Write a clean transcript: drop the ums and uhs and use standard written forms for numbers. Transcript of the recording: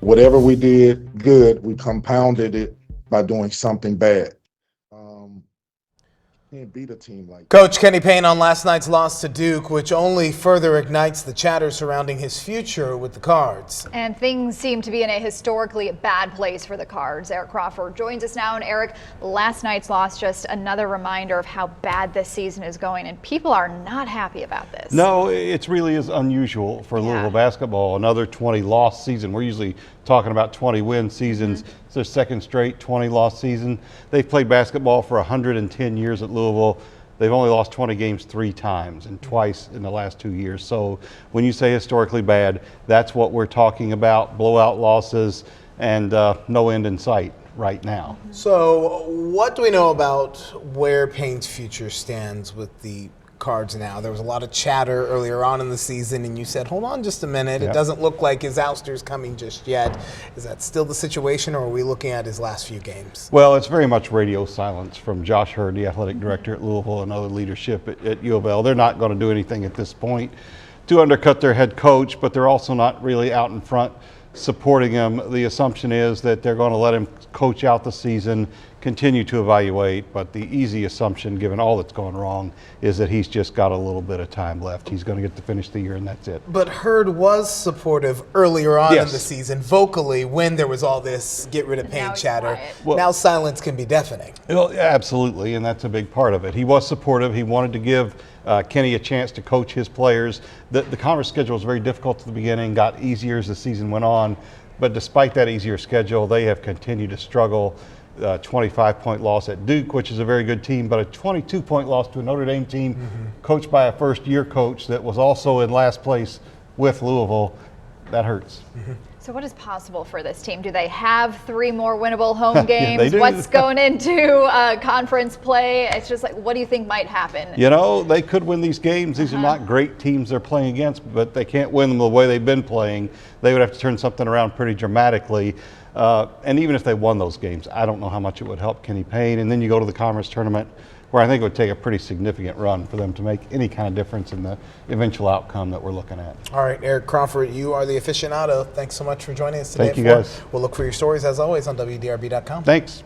whatever we did good, we compounded it by doing something bad. Can't beat a team like that. Coach Kenny Payne on last night's loss to Duke, which only further ignites the chatter surrounding his future with the Cards. And things seem to be in a historically bad place for the Cards. Eric Crawford joins us now. And Eric, last night's loss, just another reminder of how bad this season is going, and people are not happy about this. No, it really is unusual for Louisville basketball. Another 20-loss season. We're usually talking about 20-win seasons. It's their second straight 20-loss season. They've played basketball for 110 years at Louisville. They've only lost 20 games 3 times and twice in the last 2 years. So when you say historically bad, that's what we're talking about, blowout losses and no end in sight right now. So what do we know about where Payne's future stands with the Cards now? There was a lot of chatter earlier on in the season, and you said, hold on just a minute. It doesn't look like his ouster's coming just yet. Is that still the situation, or are we looking at his last few games? Well, it's very much radio silence from Josh Hurd, the athletic director at Louisville, and other leadership at U of L. They're not going to do anything at this point to undercut their head coach, but they're also not really out in front supporting him. The assumption is that they're going to let him coach out the season, continue to evaluate, but the easy assumption, given all that's gone wrong, is that he's just got a little bit of time left. He's going to get to finish the year, and that's it. But Hurd was supportive earlier on in the season, vocally, when there was all this get rid of Payne chatter. Well, now silence can be deafening. Well, absolutely, and that's a big part of it. He was supportive. He wanted to give Kenny a chance to coach hhis players. The conference schedule was very difficult at the beginning, got easier as the season went on, but despite that easier schedule, they have continued to struggle. 25-point loss at Duke, which is a very good team, but a 22-point loss to a Notre Dame team coached by a first-year coach that was also in last place with Louisville. That hurts. So what is possible for this team? Do they have 3 more winnable home games? They do. What's going into conference play? It's just like, what do you think might happen? You know, they could win these games. These are not great teams they're playing against, but they can't win them the way they've been playing. They would have to turn something around pretty dramatically. And even if they won those games, I don't know how much it would help Kenny Payne. And then you go to the conference tournament, where I think it would take a pretty significant run for them to make any kind of difference in the eventual outcome that we're looking at. All right, Eric Crawford, you are the aficionado. Thanks so much for joining us today. Thank you, guys. We'll look for your stories, as always, on WDRB.com. Thanks.